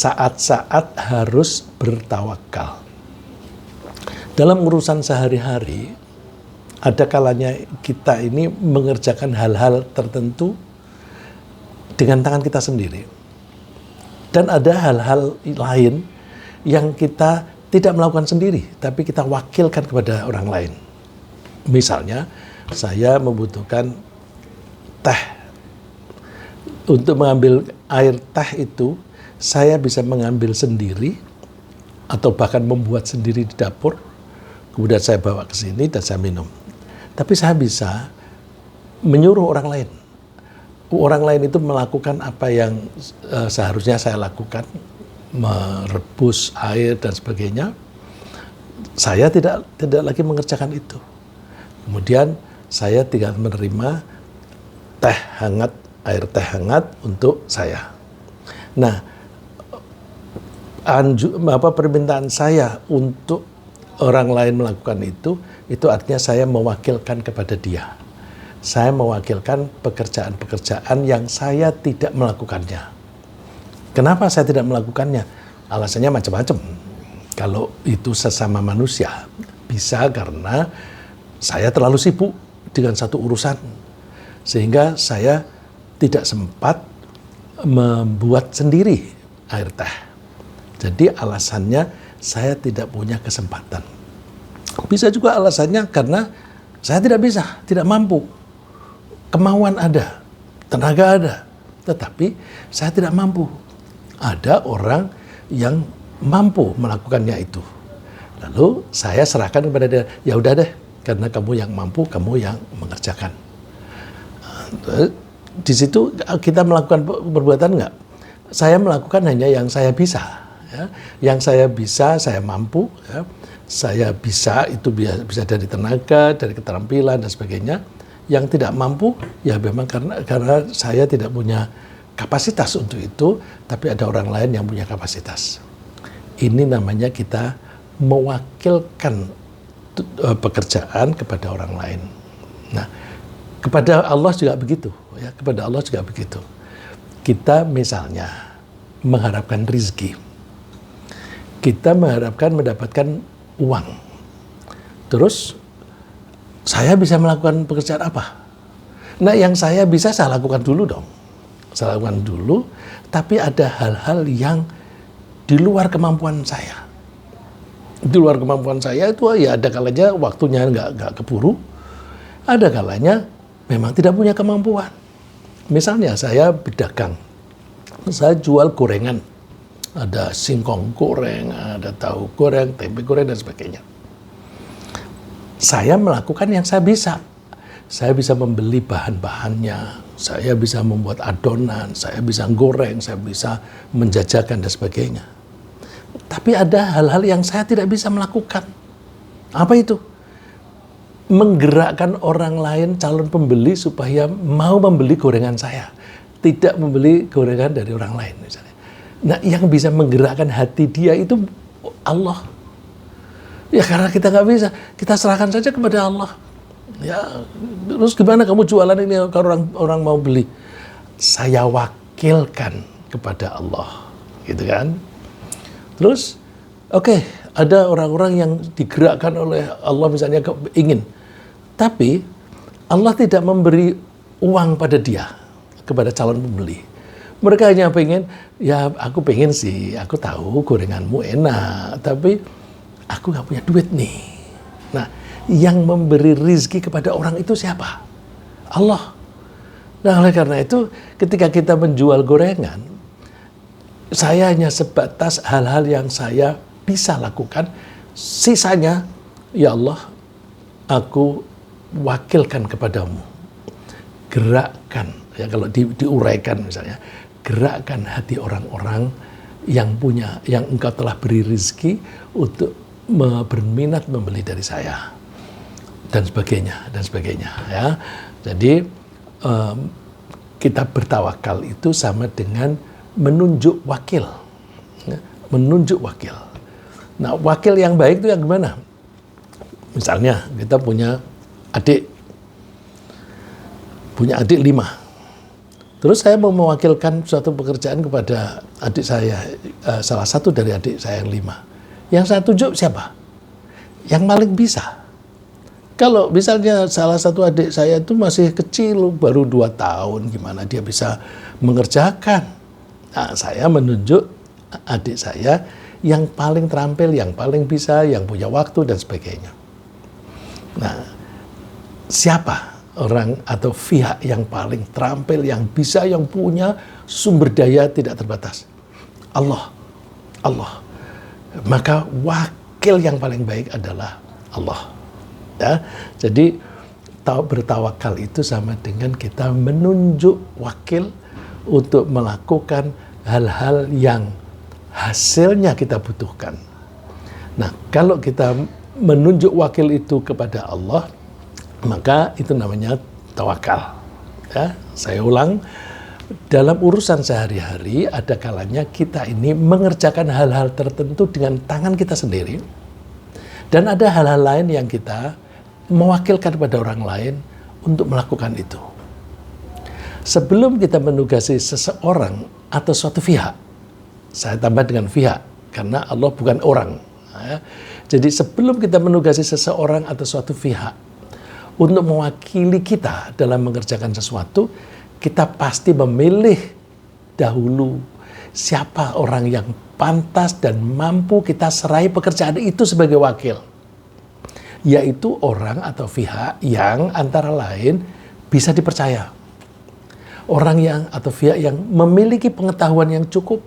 saat-saat harus bertawakal. Dalam urusan sehari-hari, ada kalanya kita ini mengerjakan hal-hal tertentu dengan tangan kita sendiri. Dan ada hal-hal lain yang kita tidak melakukan sendiri, tapi kita wakilkan kepada orang lain. Misalnya, saya membutuhkan teh. Untuk mengambil air teh itu, saya bisa mengambil sendiri, atau bahkan membuat sendiri di dapur, kemudian saya bawa ke sini dan saya minum. Tapi saya bisa menyuruh orang lain. Orang lain itu melakukan apa yang seharusnya saya lakukan, merebus air dan sebagainya. Saya tidak lagi mengerjakan itu. Kemudian saya tinggal menerima teh hangat, air teh hangat untuk saya. Nah, permintaan saya untuk orang lain melakukan itu artinya saya mewakilkan kepada dia. Saya mewakilkan pekerjaan-pekerjaan yang saya tidak melakukannya. Kenapa saya tidak melakukannya? Alasannya macam-macam. Kalau itu sesama manusia, bisa karena saya terlalu sibuk dengan satu urusan, sehingga saya tidak sempat membuat sendiri air teh. Jadi alasannya saya tidak punya kesempatan. Bisa juga alasannya karena saya tidak bisa, tidak mampu. Kemauan ada, tenaga ada, tetapi saya tidak mampu. Ada orang yang mampu melakukannya itu. Lalu saya serahkan kepada dia, ya udah deh, karena kamu yang mampu, kamu yang mengerjakan. Di situ kita melakukan perbuatan enggak? Saya melakukan hanya yang saya bisa. Ya. Yang saya bisa, saya mampu. Ya. Saya bisa, itu bisa dari tenaga, dari keterampilan, dan sebagainya. Yang tidak mampu, ya memang karena saya tidak punya kapasitas untuk itu, tapi ada orang lain yang punya kapasitas. Ini namanya kita mewakilkan pekerjaan kepada orang lain. Nah, kepada Allah juga begitu. Ya, kepada Allah juga begitu. Kita misalnya mengharapkan rizki. Kita mengharapkan mendapatkan uang. Terus, saya bisa melakukan pekerjaan apa? Nah, yang saya bisa saya lakukan dulu dong. Saya lakukan dulu, tapi ada hal-hal yang di luar kemampuan saya. Di luar kemampuan saya itu ya ada kalanya waktunya nggak keburu, ada kalanya memang tidak punya kemampuan. Misalnya saya berdagang, saya jual gorengan, ada singkong goreng, ada tahu goreng, tempe goreng dan sebagainya. Saya melakukan yang saya bisa. Saya bisa membeli bahan-bahannya, saya bisa membuat adonan, saya bisa goreng, saya bisa menjajakan dan sebagainya. Tapi ada hal-hal yang saya tidak bisa melakukan. Apa itu? Menggerakkan orang lain, calon pembeli, supaya mau membeli gorengan saya. Tidak membeli gorengan dari orang lain misalnya. Nah, yang bisa menggerakkan hati dia itu Allah. Ya karena kita nggak bisa, kita serahkan saja kepada Allah. Ya, terus gimana kamu jualan ini kalau orang mau beli? Saya wakilkan kepada Allah, gitu kan? Terus, oke, ada orang-orang yang digerakkan oleh Allah misalnya ingin, tapi Allah tidak memberi uang pada dia, kepada calon pembeli. Mereka hanya pengen, ya aku pengen sih, aku tahu gorenganmu enak, tapi aku nggak punya duit nih. Nah, yang memberi rizki kepada orang itu siapa? Allah. Nah, oleh karena itu, ketika kita menjual gorengan, saya hanya sebatas hal-hal yang saya bisa lakukan. Sisanya, ya Allah, aku wakilkan kepadamu. Gerakkan, ya kalau diuraikan misalnya, gerakkan hati orang-orang yang engkau telah beri rizki untuk berminat membeli dari saya, dan sebagainya, ya. Jadi kita bertawakal itu sama dengan menunjuk wakil, ya, menunjuk wakil. Nah, wakil yang baik itu yang gimana? Misalnya kita punya adik 5, Terus saya mau mewakilkan suatu pekerjaan kepada adik saya, salah satu dari adik saya yang 5. Yang saya tunjuk siapa? Yang paling bisa. Kalau misalnya salah satu adik saya itu masih kecil, baru 2 tahun, gimana dia bisa mengerjakan? Nah, saya menunjuk adik saya yang paling terampil, yang paling bisa, yang punya waktu, dan sebagainya. Nah, siapa orang atau pihak yang paling terampil, yang bisa, yang punya sumber daya tidak terbatas? Allah. Maka wakil yang paling baik adalah Allah. Ya, jadi bertawakal itu sama dengan kita menunjuk wakil untuk melakukan hal-hal yang hasilnya kita butuhkan. Nah, kalau kita menunjuk wakil itu kepada Allah, maka itu namanya tawakal. Ya, saya ulang, dalam urusan sehari-hari ada kalanya kita ini mengerjakan hal-hal tertentu dengan tangan kita sendiri, dan ada hal-hal lain yang kita mewakilkan pada orang lain untuk melakukan itu. Sebelum kita menugasi seseorang atau suatu pihak, saya tambah dengan pihak karena Allah bukan orang. Ya. Jadi sebelum kita menugasi seseorang atau suatu pihak untuk mewakili kita dalam mengerjakan sesuatu, kita pasti memilih dahulu siapa orang yang pantas dan mampu kita serai pekerjaan itu sebagai wakil. Yaitu orang atau pihak yang antara lain bisa dipercaya. Orang yang atau pihak yang memiliki pengetahuan yang cukup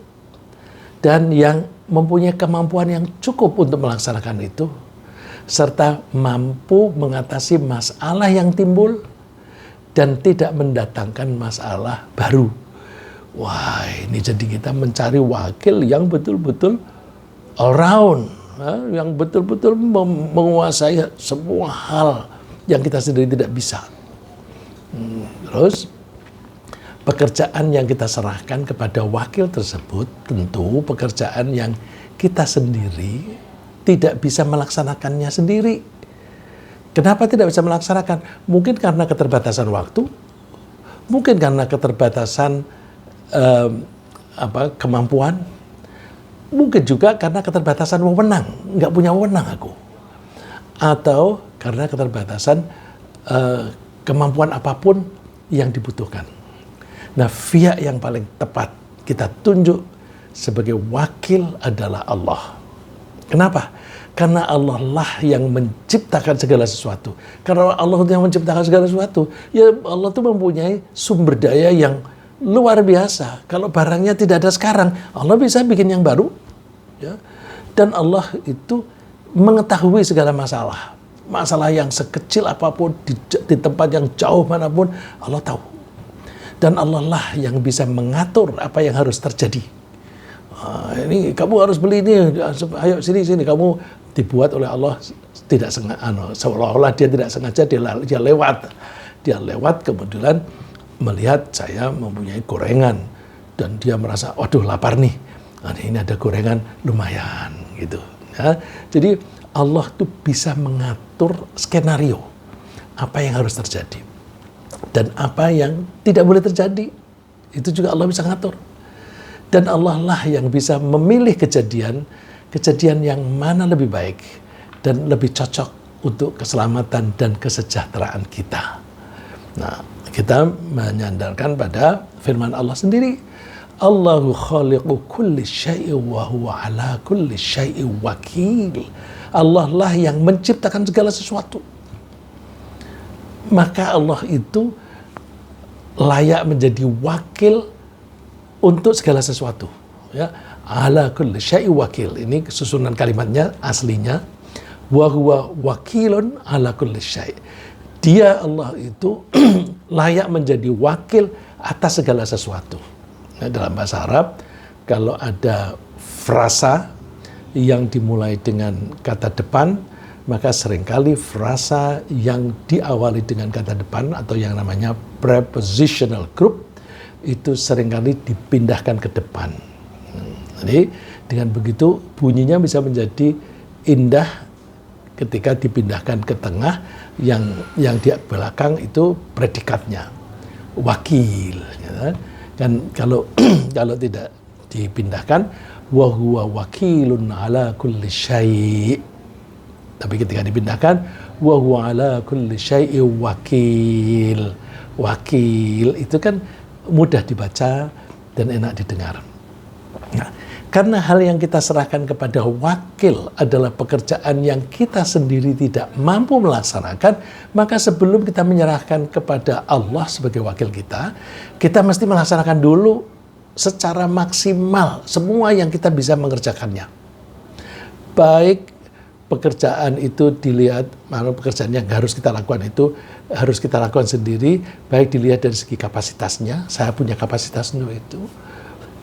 dan yang mempunyai kemampuan yang cukup untuk melaksanakan itu, serta mampu mengatasi masalah yang timbul dan tidak mendatangkan masalah baru. Wah, ini jadi kita mencari wakil yang betul-betul all round, yang betul-betul menguasai semua hal yang kita sendiri tidak bisa. Terus pekerjaan yang kita serahkan kepada wakil tersebut tentu pekerjaan yang kita sendiri tidak bisa melaksanakannya sendiri. Kenapa tidak bisa melaksanakan? Mungkin karena keterbatasan waktu, mungkin karena keterbatasan kemampuan, mungkin juga karena keterbatasan wewenang, nggak punya wewenang aku, atau karena keterbatasan kemampuan apapun yang dibutuhkan. Nah, pihak yang paling tepat kita tunjuk sebagai wakil adalah Allah. Kenapa? Karena Allah lah yang menciptakan segala sesuatu. Karena Allah yang menciptakan segala sesuatu, ya Allah itu mempunyai sumber daya yang luar biasa. Kalau barangnya tidak ada sekarang, Allah bisa bikin yang baru. Ya. Dan Allah itu mengetahui segala masalah. Masalah yang sekecil apapun, di tempat yang jauh manapun, Allah tahu. Dan Allah lah yang bisa mengatur apa yang harus terjadi. Ini kamu harus beli ini, ayo sini kamu, dibuat oleh Allah tidak sengaja, seolah-olah dia tidak sengaja, dia lewat kebetulan melihat saya mempunyai gorengan dan dia merasa, waduh lapar nih, ini ada gorengan lumayan gitu. Ya. Jadi Allah tuh bisa mengatur skenario apa yang harus terjadi dan apa yang tidak boleh terjadi, itu juga Allah bisa ngatur. Dan Allah lah yang bisa memilih kejadian yang mana lebih baik dan lebih cocok untuk keselamatan dan kesejahteraan kita. Nah, kita menyandarkan pada firman Allah sendiri. Allahu khaliqu kulli syai'in wa huwa ala kulli syai'in wakil. Allah lah yang menciptakan segala sesuatu. Maka Allah itu layak menjadi wakil untuk segala sesuatu. Ya, ala kulli syai'in wakil. Ini susunan kalimatnya aslinya. Wa huwa wakilun ala kulli syai'. Dia Allah itu layak menjadi wakil atas segala sesuatu. Nah, dalam bahasa Arab, kalau ada frasa yang dimulai dengan kata depan, maka seringkali frasa yang diawali dengan kata depan atau yang namanya prepositional group itu seringkali dipindahkan ke depan. Jadi dengan begitu bunyinya bisa menjadi indah ketika dipindahkan ke tengah, yang di belakang itu predikatnya. wakil. Ya. Kan kalau kalau tidak dipindahkan, wa huwa wakilun ala kulli syai'. Tapi ketika dipindahkan, wa huwa ala kulli syai'in wakil. Wakil itu kan mudah dibaca dan enak didengar. Nah, karena hal yang kita serahkan kepada wakil adalah pekerjaan yang kita sendiri tidak mampu melaksanakan, maka sebelum kita menyerahkan kepada Allah sebagai wakil kita mesti melaksanakan dulu secara maksimal semua yang kita bisa mengerjakannya. Baik pekerjaan itu dilihat, mana pekerjaan yang harus kita lakukan itu harus kita lakukan sendiri, baik dilihat dari segi kapasitasnya, saya punya kapasitas untuk itu.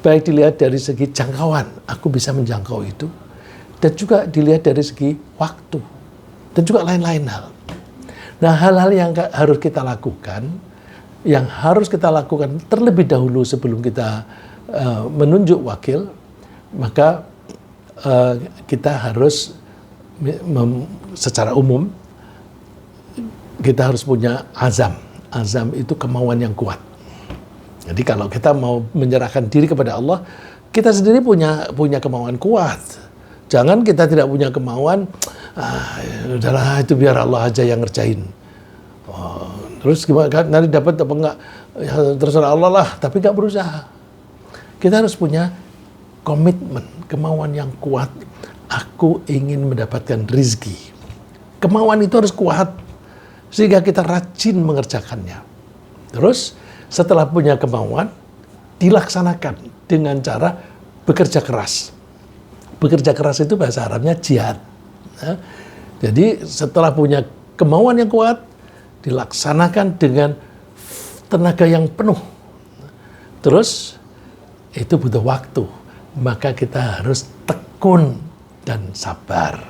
Baik dilihat dari segi jangkauan, aku bisa menjangkau itu. Dan juga dilihat dari segi waktu. Dan juga lain-lain hal. Nah, hal-hal yang harus kita lakukan, terlebih dahulu sebelum kita menunjuk wakil, maka kita harus secara umum, kita harus punya azam. Azam itu kemauan yang kuat. Jadi kalau kita mau menyerahkan diri kepada Allah, kita sendiri punya kemauan kuat. Jangan kita tidak punya kemauan, udahlah itu biar Allah aja yang ngerjain. Terus gimana, nanti dapat apa enggak, ya, terserah Allah lah, tapi enggak berusaha. Kita harus punya komitmen, kemauan yang kuat. Aku ingin mendapatkan rizki. Kemauan itu harus kuat, sehingga kita rajin mengerjakannya. Terus setelah punya kemauan, dilaksanakan dengan cara bekerja keras. Bekerja keras itu bahasa Arabnya jihad. Ya. Jadi setelah punya kemauan yang kuat, dilaksanakan dengan tenaga yang penuh. Terus itu butuh waktu. Maka kita harus tekun dan sabar.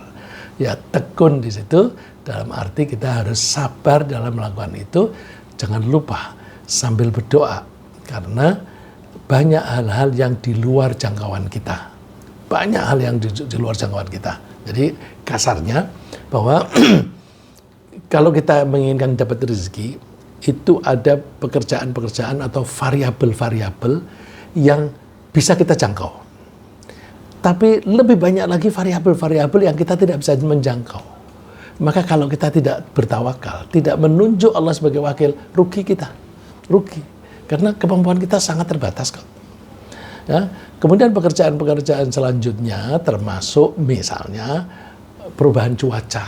Ya, tekun di situ dalam arti kita harus sabar dalam melakukan itu. Jangan lupa sambil berdoa, karena banyak hal-hal yang di luar jangkauan kita. Banyak hal yang di luar jangkauan kita. Jadi kasarnya bahwa kalau kita menginginkan dapat rezeki, itu ada pekerjaan-pekerjaan atau variabel-variabel yang bisa kita jangkau. Tapi lebih banyak lagi variabel-variabel yang kita tidak bisa menjangkau. Maka kalau kita tidak bertawakal, tidak menunjuk Allah sebagai wakil, rugi kita. Rugi, karena kemampuan kita sangat terbatas kok. Ya, kemudian pekerjaan-pekerjaan selanjutnya termasuk misalnya perubahan cuaca.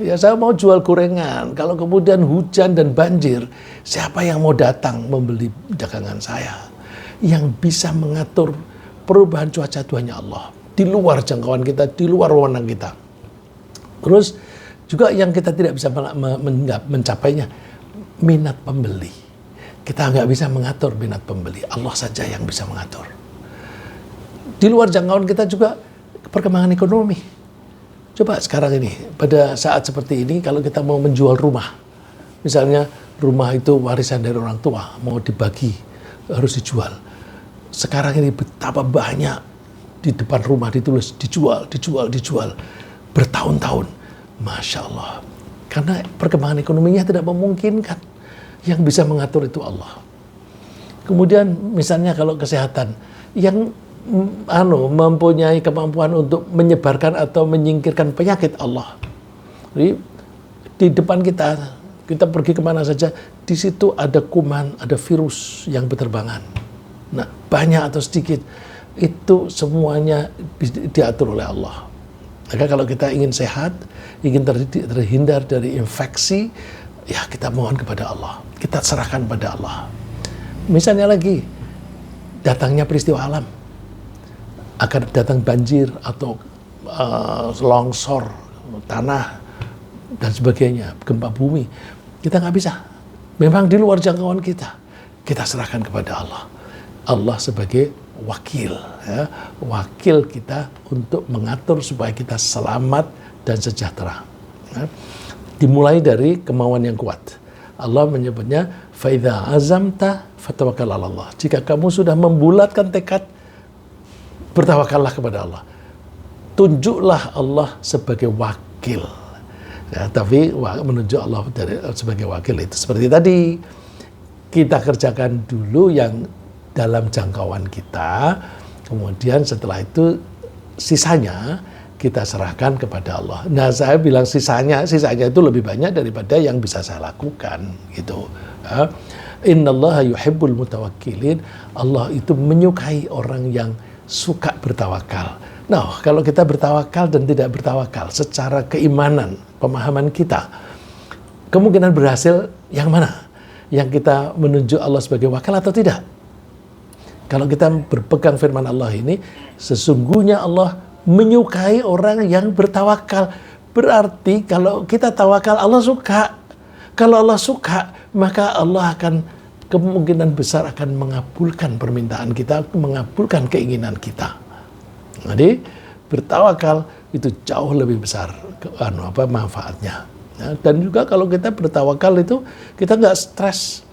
Ya, saya mau jual gorengan, kalau kemudian hujan dan banjir, siapa yang mau datang membeli dagangan saya? Yang bisa mengatur perubahan cuaca itu hanya Allah, di luar jangkauan kita, di luar wewenang kita. Terus juga yang kita tidak bisa mencapainya, minat pembeli. Kita nggak bisa mengatur minat pembeli, Allah saja yang bisa mengatur. Di luar jangkauan kita juga perkembangan ekonomi. Coba sekarang ini, pada saat seperti ini, kalau kita mau menjual rumah, misalnya rumah itu warisan dari orang tua, mau dibagi, harus dijual. Sekarang ini betapa banyak di depan rumah ditulis dijual, bertahun-tahun. Masya Allah. Karena perkembangan ekonominya tidak memungkinkan. Yang bisa mengatur itu Allah. Kemudian misalnya kalau kesehatan, yang mempunyai kemampuan untuk menyebarkan atau menyingkirkan penyakit Allah. Jadi di depan kita pergi kemana saja, di situ ada kuman, ada virus yang berterbangan. Nah, banyak atau sedikit, itu semuanya diatur oleh Allah. Maka kalau kita ingin sehat, ingin terhindar dari infeksi, ya kita mohon kepada Allah, kita serahkan pada Allah. Misalnya lagi, datangnya peristiwa alam, akan datang banjir atau longsor tanah dan sebagainya, gempa bumi, kita nggak bisa. Memang di luar jangkauan kita serahkan kepada Allah. Allah sebagai wakil, ya, wakil kita untuk mengatur supaya kita selamat dan sejahtera. Ya. Dimulai dari kemauan yang kuat. Allah menyebutnya faidza azamta fatawakkal 'ala Allah. Jika kamu sudah membulatkan tekad, bertawakallah kepada Allah. Tunjuklah Allah sebagai wakil. Ya, tapi menunjuk Allah sebagai wakil itu seperti tadi. kita kerjakan dulu yang dalam jangkauan kita, kemudian setelah itu sisanya kita serahkan kepada Allah. Nah, saya bilang sisanya itu lebih banyak daripada yang bisa saya lakukan, gitu. Innallaha yuhibbul mutawakkilin. Allah itu menyukai orang yang suka bertawakal. Nah, kalau kita bertawakal dan tidak bertawakal secara keimanan, pemahaman kita, kemungkinan berhasil yang mana? Yang kita menunjuk Allah sebagai wakil atau tidak? Kalau kita berpegang firman Allah ini, sesungguhnya Allah menyukai orang yang bertawakal. Berarti kalau kita tawakal, Allah suka. Kalau Allah suka, maka Allah akan kemungkinan besar akan mengabulkan permintaan kita, mengabulkan keinginan kita. Jadi bertawakal itu jauh lebih besar manfaatnya. Ya, dan juga kalau kita bertawakal itu kita nggak stres.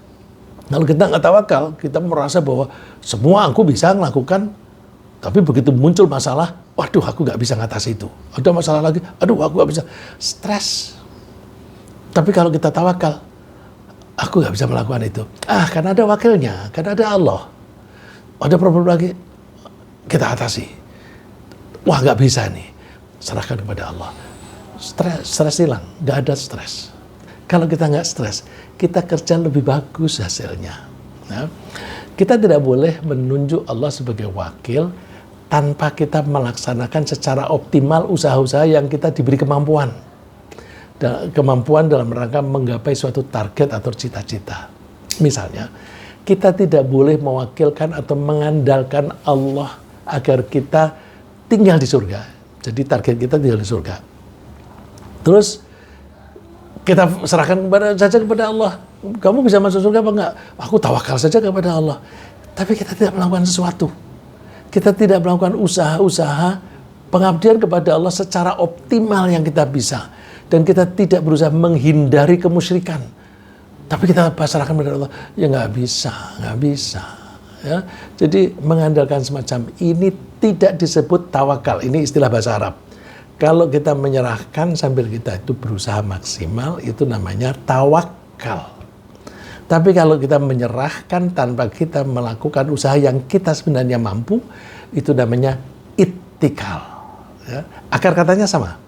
Kalau kita nggak tawakal, kita merasa bahwa semua aku bisa melakukan, tapi begitu muncul masalah, waduh aku nggak bisa ngatasi itu. Ada masalah lagi, aduh aku nggak bisa. Stres. Tapi kalau kita tawakal, aku nggak bisa melakukan itu. Karena ada wakilnya, karena ada Allah. Ada problem lagi, kita atasi. Wah nggak bisa nih, serahkan kepada Allah. Stres hilang, nggak ada stres. Kalau kita nggak stres, kita kerja lebih bagus hasilnya. Nah, kita tidak boleh menunjuk Allah sebagai wakil tanpa kita melaksanakan secara optimal usaha-usaha yang kita diberi kemampuan. Kemampuan dalam rangka menggapai suatu target atau cita-cita. Misalnya, kita tidak boleh mewakilkan atau mengandalkan Allah agar kita tinggal di surga. Jadi target kita tinggal di surga. Terus kita serahkan kepada Allah. Kamu bisa masuk surga apa enggak? Aku tawakal saja kepada Allah. Tapi kita tidak melakukan sesuatu. Kita tidak melakukan usaha-usaha pengabdian kepada Allah secara optimal yang kita bisa. Dan kita tidak berusaha menghindari kemusyrikan. Tapi kita pasrahkan kepada Allah. Ya nggak bisa. Ya. Jadi mengandalkan semacam ini tidak disebut tawakal. Ini istilah bahasa Arab. Kalau kita menyerahkan sambil kita itu berusaha maksimal, itu namanya tawakal. Tapi kalau kita menyerahkan tanpa kita melakukan usaha yang kita sebenarnya mampu, itu namanya ittikal. Ya. Akar katanya sama.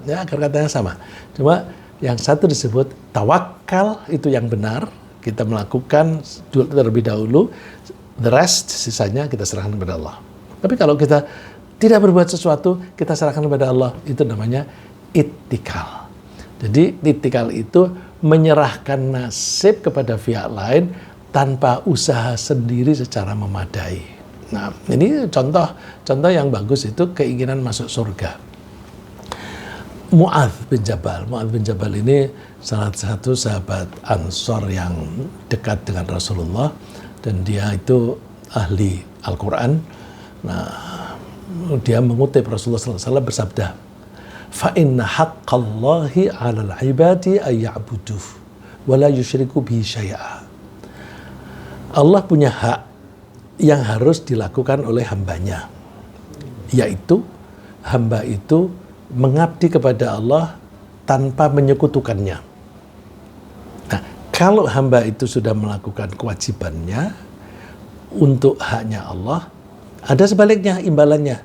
Cuma yang satu disebut tawakal, itu yang benar. Kita melakukan terlebih dahulu, the rest, sisanya kita serahkan kepada Allah. Tapi kalau kita tidak berbuat sesuatu, kita serahkan kepada Allah. Itu namanya ittikal. Jadi ittikal itu menyerahkan nasib kepada pihak lain tanpa usaha sendiri secara memadai. Nah, ini contoh yang bagus itu keinginan masuk surga. Mu'adz bin Jabal ini salah satu sahabat Ansor yang dekat dengan Rasulullah, dan dia itu ahli Al-Quran. Nah, dia mengutip Rasulullah SAW bersabda, fa inna haqqallahi 'alal 'ibadi ay ya'buduh wa la yusyriku bihi syai'a. Allah punya hak yang harus dilakukan oleh hambanya, yaitu hamba itu mengabdi kepada Allah tanpa menyekutukannya. Nah, kalau hamba itu sudah melakukan kewajibannya untuk haknya Allah, ada sebaliknya imbalannya.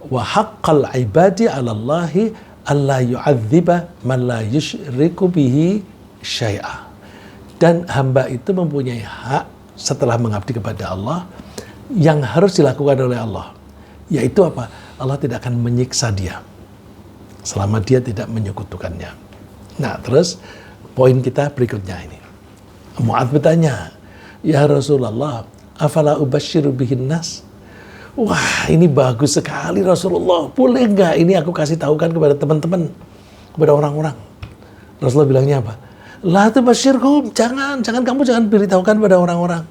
Wa haqqal ibadi 'ala Allahi alla yu'adziba man la yusyriku bihi syai'a. Dan hamba itu mempunyai hak setelah mengabdi kepada Allah yang harus dilakukan oleh Allah. Yaitu apa? Allah tidak akan menyiksa dia selama dia tidak menyekutukannya. Nah, terus poin kita berikutnya ini. Mu'adz bertanya, "Ya Rasulullah, afala ubasyiru bihin nas?" Wah, ini bagus sekali Rasulullah. Boleh nggak ini aku kasih tahukan kepada teman-teman, kepada orang-orang? Rasulullah bilangnya apa? La tubasyirhum, jangan kamu beritahukan pada orang-orang.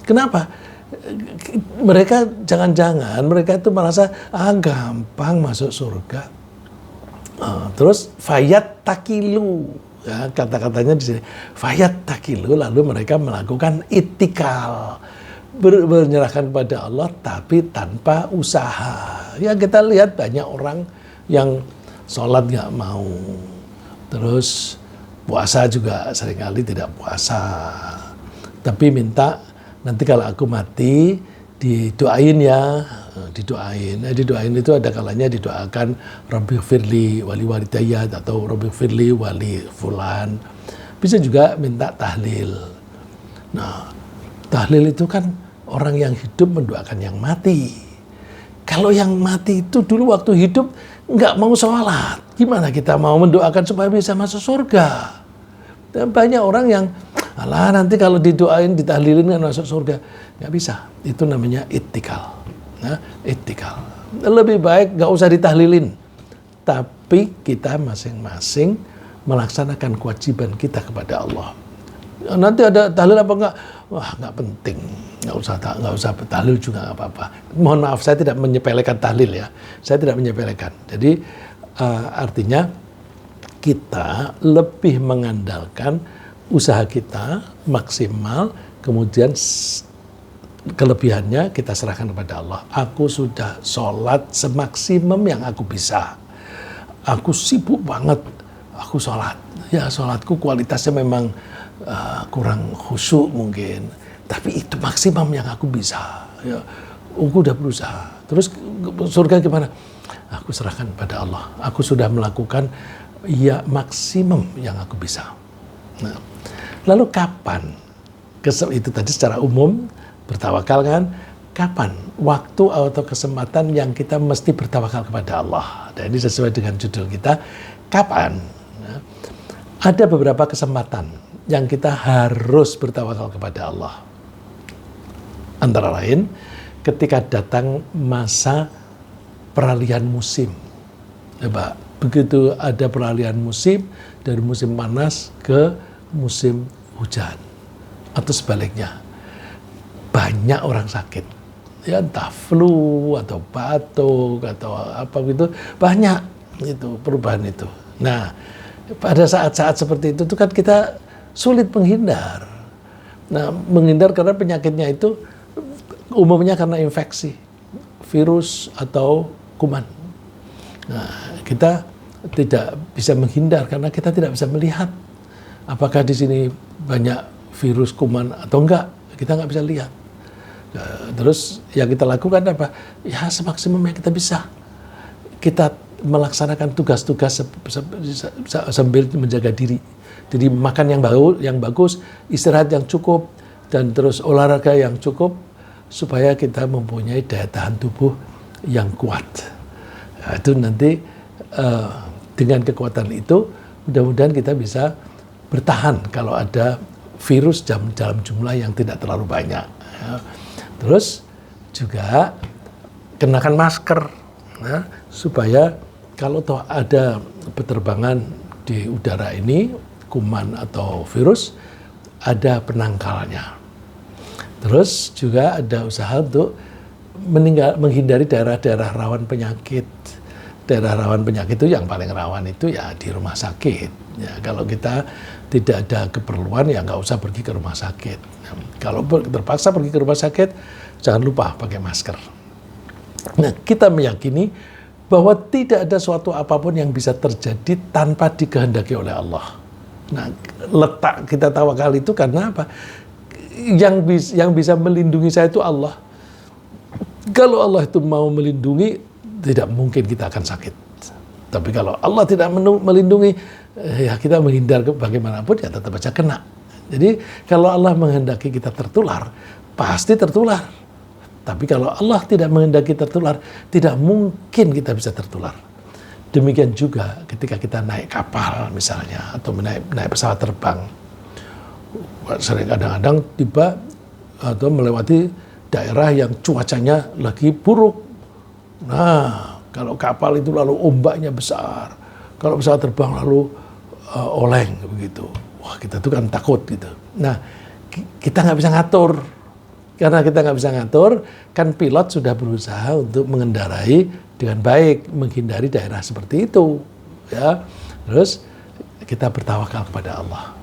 Kenapa? Mereka itu merasa gampang masuk surga. Terus fayat takilu, ya, kata-katanya di sini fayat takilu, lalu mereka melakukan ittikal, menyerahkan kepada Allah tapi tanpa usaha. Ya, kita lihat banyak orang yang sholat nggak mau, terus puasa juga seringkali tidak puasa, Tapi minta nanti kalau aku mati didoain ya, didoain. Didoain itu ada kalanya didoakan Rabbighfirli wali walidayya atau Rabbighfirli wali fulan. Bisa juga minta tahlil. Nah, tahlil itu kan orang yang hidup mendoakan yang mati. Kalau yang mati itu dulu waktu hidup nggak mau sholat, gimana kita mau mendoakan supaya bisa masuk surga? Dan banyak orang yang, alah nanti kalau didoain, ditahlilin kan masuk surga. Nggak bisa, itu namanya ittikal. Nah, ittikal. Lebih baik nggak usah ditahlilin. Tapi kita masing-masing melaksanakan kewajiban kita kepada Allah. Nanti ada tahlil apa enggak? Wah, nggak penting. Nggak usah tahlil juga nggak apa-apa. Mohon maaf, saya tidak menyepelekan tahlil ya. Saya tidak menyepelekan. Jadi artinya kita lebih mengandalkan usaha kita maksimal, kemudian kelebihannya kita serahkan kepada Allah. Aku sudah sholat semaksimum yang aku bisa. Aku sibuk banget, aku sholat. Ya sholatku kualitasnya memang kurang khusyuk mungkin. Tapi itu maksimum yang aku bisa. Ya, aku udah berusaha. Terus surga gimana? Aku serahkan kepada Allah. Aku sudah melakukan ya maksimum yang aku bisa. Nah, lalu kapan? Itu tadi secara umum bertawakal kan? Kapan waktu atau kesempatan yang kita mesti bertawakal kepada Allah? Dan ini sesuai dengan judul kita. Kapan? Nah, ada beberapa kesempatan yang kita harus bertawakal kepada Allah. Antara lain, ketika datang masa peralihan musim. Coba, begitu ada peralihan musim dari musim panas ke musim hujan atau sebaliknya, banyak orang sakit, ya entah flu atau batuk atau apa gitu, banyak itu perubahan itu. Nah, pada saat-saat seperti itu tuh kan kita sulit menghindar. Nah, menghindar karena penyakitnya itu umumnya karena infeksi, virus atau kuman. Nah, kita tidak bisa menghindar karena kita tidak bisa melihat apakah di sini banyak virus kuman atau enggak. Kita nggak bisa lihat. Nah, terus yang kita lakukan apa? Ya semaksimum yang kita bisa. Kita melaksanakan tugas-tugas sambil menjaga diri. Jadi makan yang bagus, istirahat yang cukup, dan terus olahraga yang cukup supaya kita mempunyai daya tahan tubuh yang kuat. Nah, itu nanti dengan kekuatan itu mudah-mudahan kita bisa bertahan kalau ada virus dalam jumlah yang tidak terlalu banyak. Ya. Terus juga kenakan masker, nah, supaya kalau toh ada penerbangan di udara ini kuman atau virus, ada penangkalnya. Terus juga ada usaha untuk menghindari daerah-daerah rawan penyakit. Daerah rawan penyakit itu yang paling rawan itu ya di rumah sakit. Ya, kalau kita tidak ada keperluan ya nggak usah pergi ke rumah sakit. Ya, kalau terpaksa pergi ke rumah sakit, jangan lupa pakai masker. Nah, kita meyakini bahwa tidak ada suatu apapun yang bisa terjadi tanpa dikehendaki oleh Allah. Nah, letak kita tawakal itu karena apa? Yang bisa melindungi saya itu Allah. Kalau Allah itu mau melindungi, tidak mungkin kita akan sakit. Tapi kalau Allah tidak melindungi, ya kita menghindar bagaimanapun ya tetap saja kena. Jadi kalau Allah menghendaki kita tertular, pasti tertular. Tapi kalau Allah tidak menghendaki tertular, tidak mungkin kita bisa tertular. Demikian juga ketika kita naik kapal misalnya, atau naik pesawat terbang. Sering kadang-kadang tiba atau melewati daerah yang cuacanya lagi buruk. Nah, kalau kapal itu lalu ombaknya besar, kalau pesawat terbang lalu oleng begitu. Wah, kita tuh kan takut gitu. Nah, kita nggak bisa ngatur. Karena kita nggak bisa ngatur, kan pilot sudah berusaha untuk mengendarai dengan baik, menghindari daerah seperti itu. Ya, terus kita bertawakal kepada Allah.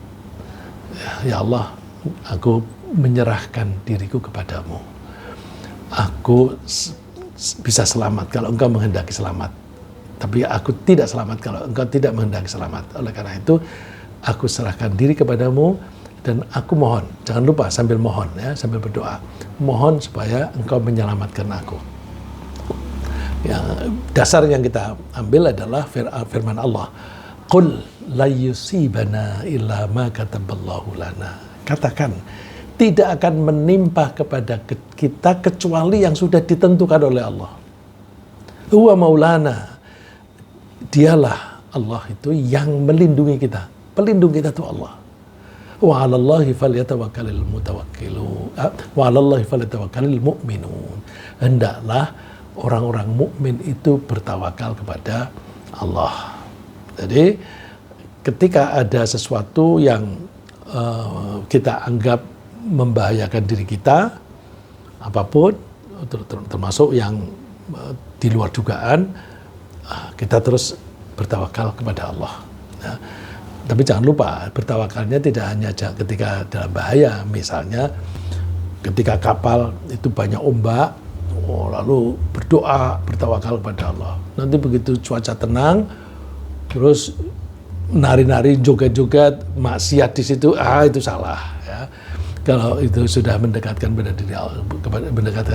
Ya Allah, aku menyerahkan diriku kepadamu. Aku bisa selamat kalau engkau menghendaki selamat. Tapi aku tidak selamat kalau engkau tidak menghendaki selamat. Oleh karena itu, aku serahkan diri kepadamu dan aku mohon, jangan lupa sambil mohon ya, sambil berdoa, mohon supaya engkau menyelamatkan aku. Ya, dasar yang kita ambil adalah firman Allah, qul la yusibana illa ma kataballahu lana. Katakan, tidak akan menimpa kepada kita kecuali yang sudah ditentukan oleh Allah. Huwa maulana. Dialah Allah itu yang melindungi kita. Pelindung kita itu Allah. Wa 'alallahi falyatawakkalul mutawakkilun. Wa 'alallahi falyatawakkalul mu'minun. Hendaklah orang-orang mukmin itu bertawakal kepada Allah. Jadi ketika ada sesuatu yang kita anggap membahayakan diri kita, apapun, termasuk yang di luar dugaan, kita terus bertawakal kepada Allah. Ya. Tapi jangan lupa, bertawakalnya tidak hanya ketika dalam bahaya. Misalnya ketika kapal itu banyak ombak, lalu berdoa, bertawakal kepada Allah. Nanti begitu cuaca tenang, terus nari-nari, joget-joget, maksiat di situ, itu salah. Ya. Kalau itu sudah mendekatkan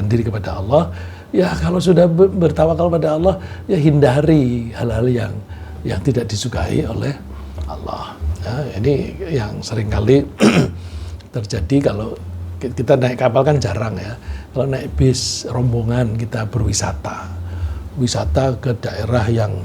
diri kepada Allah, ya kalau sudah bertawakal pada Allah, ya hindari hal-hal yang tidak disukai oleh Allah. Ya, ini yang seringkali terjadi kalau kita naik kapal kan jarang ya. Kalau naik bis rombongan kita berwisata, wisata ke daerah yang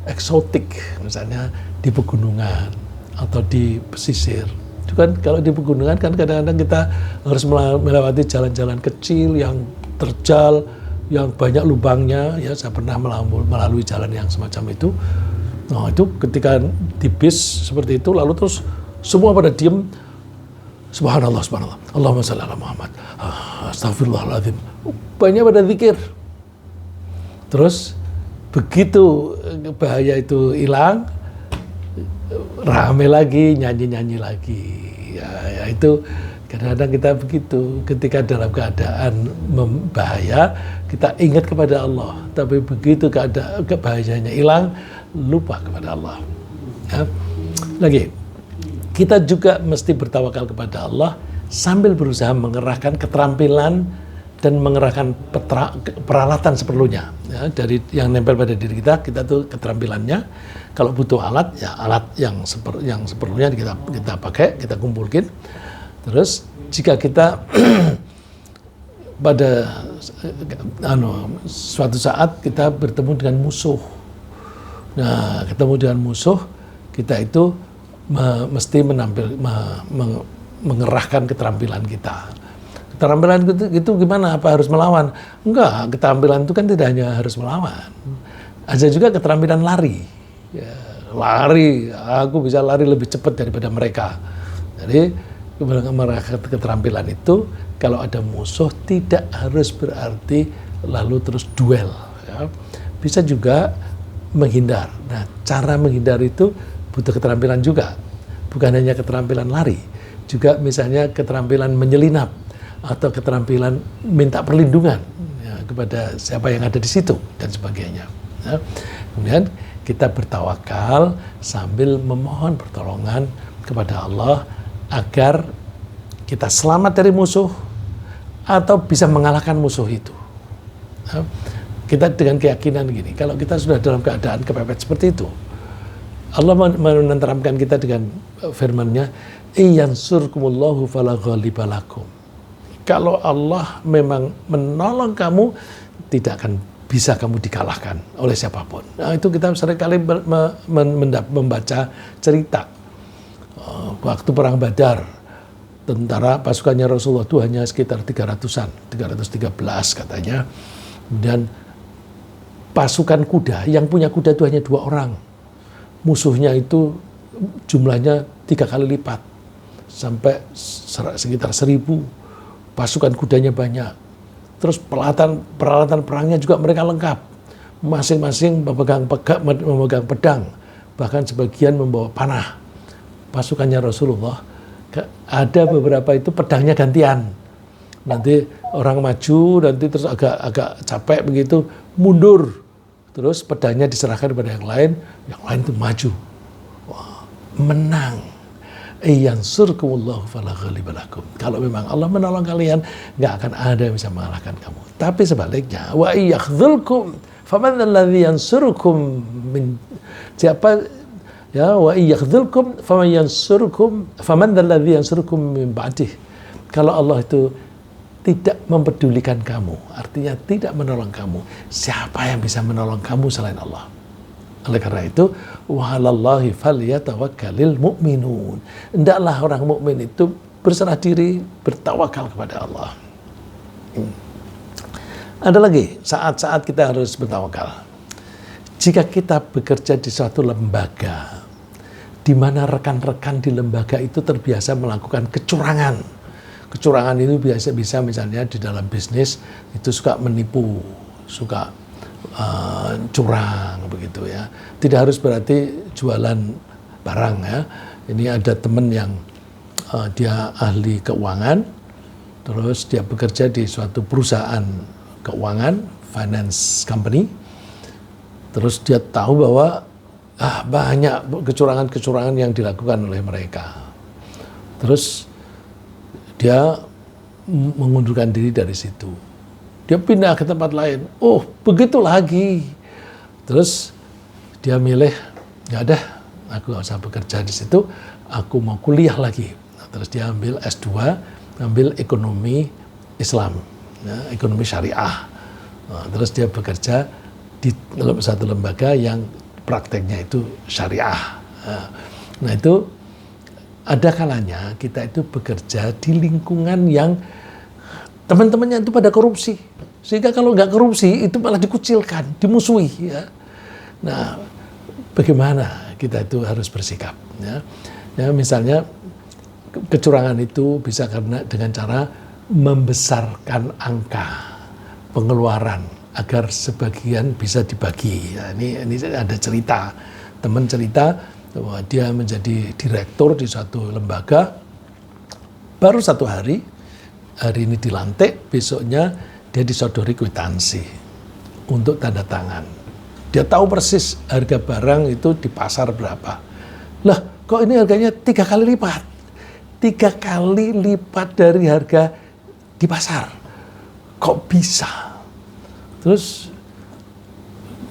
eksotik, misalnya di pegunungan atau di pesisir. Itu kan kalau di pegunungan kan kadang-kadang kita harus melewati jalan-jalan kecil yang terjal, yang banyak lubangnya. Ya, saya pernah melalui jalan yang semacam itu. Nah, itu ketika di bis seperti itu, lalu terus semua pada diem. Subhanallah, subhanallah. Allahumma shalli ala Muhammad. Astagfirullahaladzim. Banyak pada zikir. Terus begitu bahaya itu hilang, rame lagi, nyanyi-nyanyi lagi. Ya itu kadang-kadang kita begitu. Ketika dalam keadaan bahaya, kita ingat kepada Allah. Tapi begitu bahayanya hilang, lupa kepada Allah. Ya. Lagi, kita juga mesti bertawakal kepada Allah sambil berusaha mengerahkan keterampilan dan mengerahkan peralatan seperlunya. Ya, dari yang nempel pada diri kita tuh keterampilannya. Kalau butuh alat, ya alat yang seperlunya kita pakai, kita kumpulkan. Terus jika kita pada suatu saat kita bertemu dengan musuh. Nah, ketemu dengan musuh, kita itu mesti mengerahkan keterampilan kita. Keterampilan itu gimana? Apa harus melawan? Enggak, keterampilan itu kan tidak hanya harus melawan. Ada juga keterampilan lari. Ya, lari, aku bisa lari lebih cepat daripada mereka. Jadi keterampilan itu kalau ada musuh tidak harus berarti lalu terus duel. Ya. Bisa juga menghindar. Nah, cara menghindar itu butuh keterampilan juga. Bukan hanya keterampilan lari, juga misalnya keterampilan menyelinap atau keterampilan minta perlindungan ya, kepada siapa yang ada di situ dan sebagainya. Ya. Kemudian kita bertawakal sambil memohon pertolongan kepada Allah agar kita selamat dari musuh atau bisa mengalahkan musuh itu. Ya. Kita dengan keyakinan gini, kalau kita sudah dalam keadaan kepepet seperti itu, Allah menenteramkan kita dengan firman-Nya, "Iyansurkumullahu fala ghaliba lakum." Kalau Allah memang menolong kamu, tidak akan bisa kamu dikalahkan oleh siapapun. Nah, itu kita seringkali membaca cerita waktu perang Badar, tentara pasukannya Rasulullah itu hanya sekitar 313 katanya. Kemudian pasukan kuda, yang punya kuda itu hanya 2 orang. Musuhnya itu jumlahnya 3 kali lipat, sampai sekitar 1000. Pasukan kudanya banyak. Terus peralatan perangnya juga mereka lengkap. Masing-masing memegang pedang, bahkan sebagian membawa panah. Pasukannya Rasulullah, ada beberapa itu pedangnya gantian. Nanti orang maju, nanti terus agak capek begitu, mundur. Terus pedangnya diserahkan kepada yang lain itu maju. Wah, menang. Yansurkumullahu fala ghaliba lakum. Kalau memang Allah menolong kalian, nggak akan ada yang bisa mengalahkan kamu. Tapi sebaliknya, wa yakhdzulkum faman alladzi yansurukum min, siapa ya, wa yakhdzulkum faman alladzi yansurukum min ba'dih. Kalau Allah itu tidak mempedulikan kamu, artinya tidak menolong kamu, siapa yang bisa menolong kamu selain Allah? Oleh karena itu, wa 'alallahi falyatawakkalul mu'minun. Hendaklah orang mukmin itu berserah diri, bertawakal kepada Allah. Ada lagi saat-saat kita harus bertawakal. Jika kita bekerja di suatu lembaga, di mana rekan-rekan di lembaga itu terbiasa melakukan kecurangan. Kecurangan itu biasa bisa misalnya di dalam bisnis itu suka menipu, suka curang begitu ya. Tidak harus berarti jualan barang ya. Ini ada teman yang dia ahli keuangan, terus dia bekerja di suatu perusahaan keuangan, finance company. Terus dia tahu bahwa banyak kecurangan-kecurangan yang dilakukan oleh mereka. Terus dia mengundurkan diri dari situ. Dia pindah ke tempat lain. Oh, begitu lagi. Terus dia milih, nggak ada, aku nggak usah bekerja di situ, aku mau kuliah lagi. Nah, terus dia ambil S2, ambil ekonomi Islam, ya, ekonomi syariah. Nah, terus dia bekerja di satu lembaga yang prakteknya itu syariah. Nah, itu ada kalanya kita itu bekerja di lingkungan yang teman-temannya itu pada korupsi. Sehingga kalau nggak korupsi itu malah dikucilkan, dimusuhi. Ya. Nah, bagaimana kita itu harus bersikap? Ya, ya misalnya kecurangan itu bisa karena dengan cara membesarkan angka pengeluaran agar sebagian bisa dibagi. Ya, ini ada cerita, teman cerita bahwa dia menjadi direktur di suatu lembaga, baru 1 hari ini dilantik, besoknya dia disodori kwitansi untuk tanda tangan. Dia tahu persis harga barang itu di pasar berapa. Lah, kok ini harganya 3 kali lipat? 3 kali lipat dari harga di pasar. Kok bisa? Terus,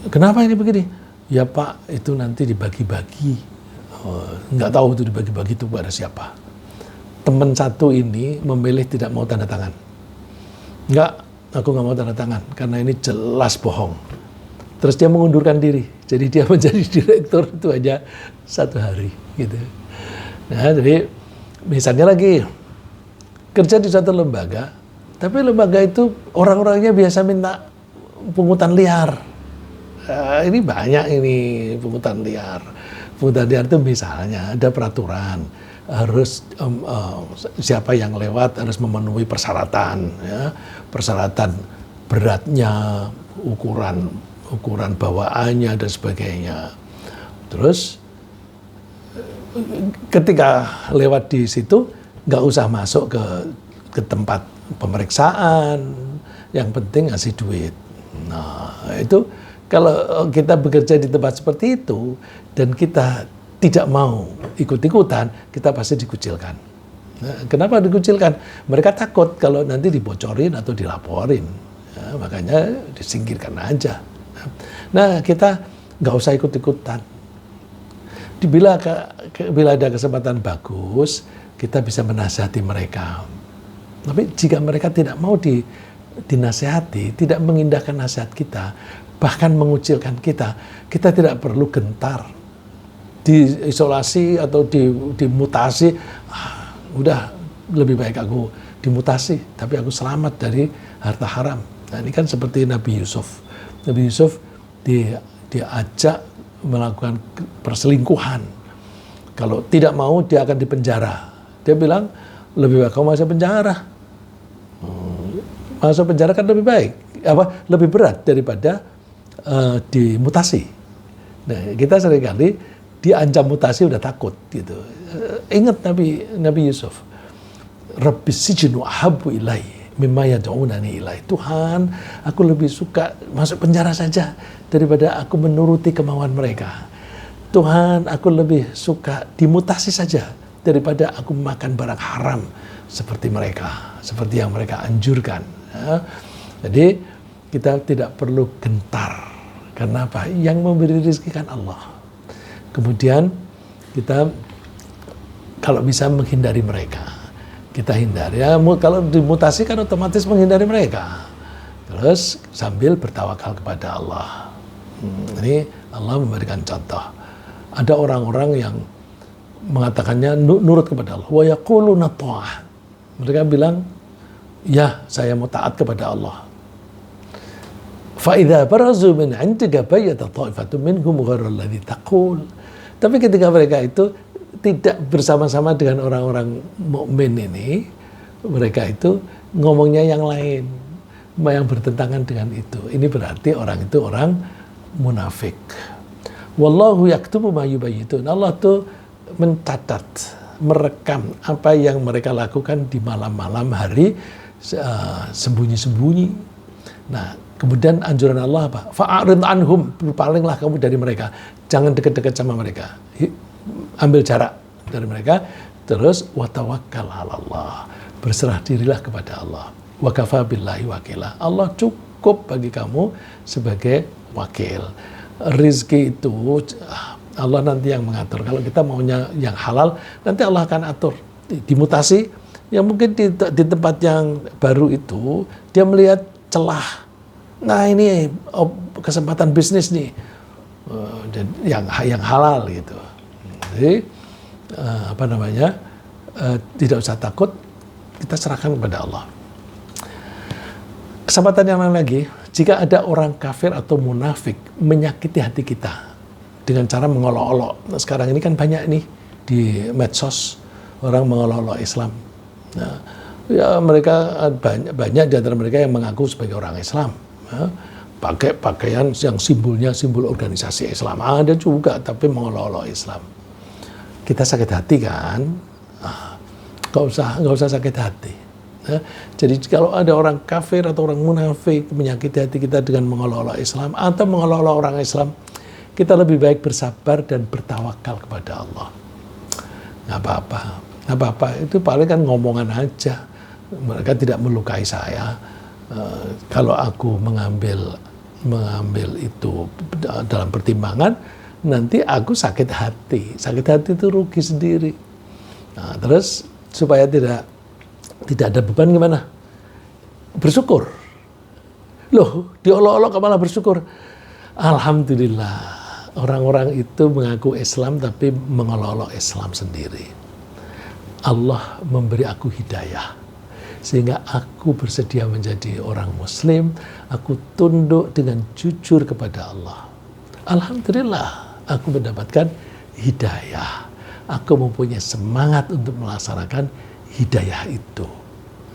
kenapa ini begini? Ya Pak, itu nanti dibagi-bagi. Nggak tahu itu dibagi-bagi itu pada siapa. Teman satu ini memilih tidak mau tanda tangan. Enggak, aku nggak mau tanda tangan karena ini jelas bohong. Terus dia mengundurkan diri. Jadi dia menjadi direktur itu aja 1 hari gitu. Nah, jadi misalnya lagi kerja di suatu lembaga, tapi lembaga itu orang-orangnya biasa minta pungutan liar. Ini banyak ini pungutan liar. Pungutan liar itu misalnya ada peraturan harus siapa yang lewat harus memenuhi persyaratan, ya, persyaratan beratnya, ukuran bawaannya dan sebagainya. Terus ketika lewat di situ nggak usah masuk ke tempat pemeriksaan, yang penting ngasih duit. Nah, itu kalau kita bekerja di tempat seperti itu dan kita tidak mau ikut-ikutan, kita pasti dikucilkan. Nah, kenapa dikucilkan? Mereka takut kalau nanti dibocorin atau dilaporin. Ya, makanya disingkirkan aja. Nah, kita nggak usah ikut-ikutan. Bila ada kesempatan bagus, kita bisa menasihati mereka. Tapi jika mereka tidak mau dinasihati, tidak mengindahkan nasihat kita, bahkan mengucilkan kita tidak perlu gentar. Diisolasi atau dimutasi, udah lebih baik aku dimutasi, tapi aku selamat dari harta haram. Nah, ini kan seperti Nabi Yusuf. Nabi Yusuf diajak melakukan perselingkuhan. Kalau tidak mau, dia akan dipenjara. Dia bilang, lebih baik kamu masuk penjara. Masuk penjara kan lebih baik, lebih berat daripada dimutasi. Nah, kita seringkali diancam mutasi udah takut gitu. Ingat Nabi Yusuf. Rabbi sijnu ahabbu ilai mimma yad'unani ilai. Tuhan, aku lebih suka masuk penjara saja daripada aku menuruti kemauan mereka. Tuhan, aku lebih suka dimutasi saja daripada aku makan barang haram seperti mereka, seperti yang mereka anjurkan. Ya. Jadi kita tidak perlu gentar. Karena apa? Yang memberi rezeki kan Allah. Kemudian kita kalau bisa menghindari mereka, kita hindari. Ya, kalau dimutasi kan otomatis menghindari mereka. Terus sambil bertawakal kepada Allah. Ini Allah memberikan contoh. Ada orang-orang yang mengatakannya nurut kepada Allah. Wa yaquluna ta'ah. Mereka bilang, ya saya mau taat kepada Allah. Fa idza barazu min 'indika bayyata ta'ifatun minhum ghairal ladzi taqul. Tapi ketika mereka itu tidak bersama-sama dengan orang-orang mukmin ini, mereka itu ngomongnya yang lain, yang bertentangan dengan itu. Ini berarti orang itu orang munafik. Wallahu yaktubu ma yubayyitun. Allah tuh mencatat, merekam apa yang mereka lakukan di malam-malam hari sembunyi-sembunyi. Nah, kemudian anjuran Allah apa? Fa'arid anhum, berpalinglah kamu dari mereka. Jangan dekat-dekat sama mereka. Ambil jarak dari mereka. Terus watawakkal 'ala Allah. Berserah dirilah kepada Allah. Wa kafa billahi wakila. Allah cukup bagi kamu sebagai wakil. Rizki itu Allah nanti yang mengatur. Kalau kita maunya yang halal, nanti Allah akan atur. Dimutasi, yang mungkin di tempat yang baru itu, dia melihat celah. Nah ini kesempatan bisnis nih, yang halal gitu. Jadi tidak usah takut, kita serahkan kepada Allah. Kesempatan yang lain lagi, jika ada orang kafir atau munafik menyakiti hati kita dengan cara mengolok-olok. Nah, sekarang ini kan banyak nih di medsos orang mengolok-olok Islam. Nah, ya mereka banyak di antara mereka yang mengaku sebagai orang Islam. Ya, pakai pakaian yang simbolnya simbol organisasi Islam. Ada juga tapi mengolok-olok Islam. Kita sakit hati kan? Nggak usah sakit hati. Ya, jadi kalau ada orang kafir atau orang munafik menyakiti hati kita dengan mengolok-olok Islam atau mengolok-olok orang Islam, kita lebih baik bersabar dan bertawakal kepada Allah. Nggak apa-apa. Itu paling kan ngomongan aja. Mereka tidak melukai saya. Kalau aku mengambil itu dalam pertimbangan, nanti aku sakit hati. Sakit hati itu rugi sendiri. Nah, terus supaya tidak ada beban gimana? Bersyukur. Loh, diolok-olok malah bersyukur. Alhamdulillah, orang-orang itu mengaku Islam tapi mengolok-olok Islam sendiri. Allah memberi aku hidayah. Sehingga aku bersedia menjadi orang Muslim. Aku tunduk dengan jujur kepada Allah. Alhamdulillah, aku mendapatkan hidayah. Aku mempunyai semangat untuk melaksanakan hidayah itu.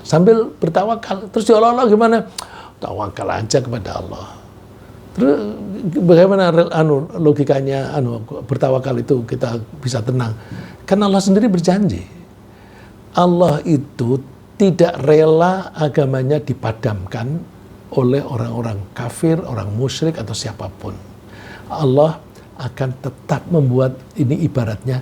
Sambil bertawakal. Terus diolok-olok gimana? Tawakal aja kepada Allah. Terus bagaimana logikanya bertawakal itu kita bisa tenang? Karena Allah sendiri berjanji. Allah itu tidak rela agamanya dipadamkan oleh orang-orang kafir, orang musyrik atau siapapun. Allah akan tetap membuat ini ibaratnya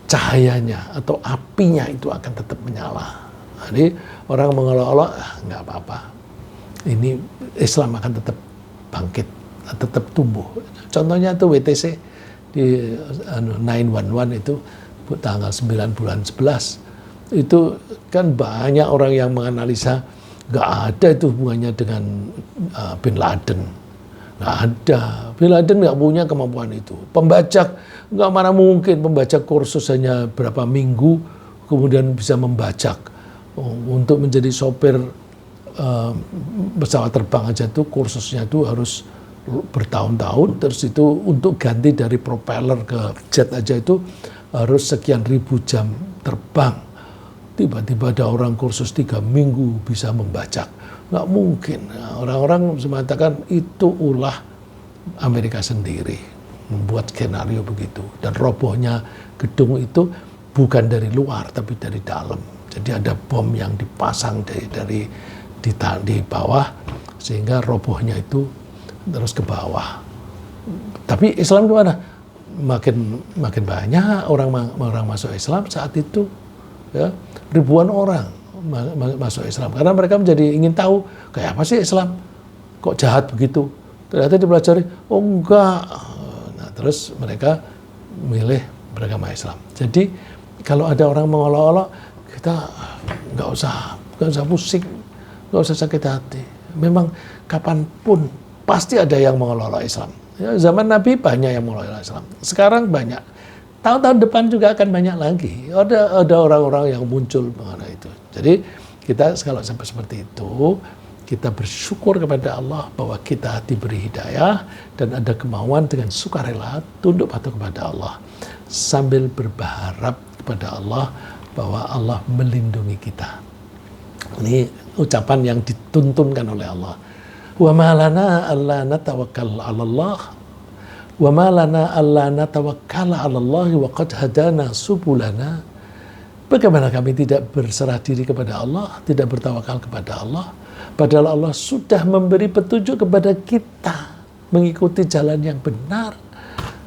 cahayanya atau apinya itu akan tetap menyala. Jadi orang mengolok-olok, nggak apa-apa. Ini Islam akan tetap bangkit, tetap tumbuh. Contohnya itu WTC di 911 itu tanggal 9 bulan 11. Itu kan banyak orang yang menganalisa nggak ada itu hubungannya dengan Bin Laden. Nggak ada. Bin Laden nggak punya kemampuan itu. Pembajak, nggak mana mungkin pembajak kursus hanya berapa minggu kemudian bisa membajak. Untuk menjadi sopir pesawat terbang aja tuh kursusnya tuh harus bertahun-tahun. Terus itu untuk ganti dari propeller ke jet aja itu harus sekian ribu jam terbang. Tiba-tiba ada orang kursus 3 minggu bisa membajak. Nggak mungkin. Orang-orang mengatakan itu ulah Amerika sendiri. Membuat skenario begitu. Dan robohnya gedung itu bukan dari luar, tapi dari dalam. Jadi ada bom yang dipasang di bawah, sehingga robohnya itu terus ke bawah. Tapi Islam gimana? makin banyak orang masuk Islam saat itu, ya, ribuan orang masuk Islam karena mereka ingin tahu kayak apa sih Islam, kok jahat begitu. Ternyata dipelajari, oh enggak. Nah, terus mereka milih beragama Islam. Jadi kalau ada orang mengolok-olok, kita nggak usah pusing, nggak usah sakit hati. Memang kapanpun pasti ada yang mengolok-olok Islam. Ya, zaman Nabi banyak yang mengolok-olok Islam. Sekarang banyak. Tahun-tahun depan juga akan banyak lagi. Ada orang-orang yang muncul mengenai itu. Jadi kita kalau sampai seperti itu, kita bersyukur kepada Allah bahwa kita diberi hidayah dan ada kemauan dengan sukarela tunduk patuh kepada Allah sambil berharap kepada Allah bahwa Allah melindungi kita. Ini ucapan yang dituntunkan oleh Allah. Wa ma lana alla natawakkal 'ala Allah wa ma lana alla natawakkal 'ala Allah wa qad hadana subulana. Bagaimana kami tidak berserah diri kepada Allah, tidak bertawakal kepada Allah, padahal Allah sudah memberi petunjuk kepada kita mengikuti jalan yang benar.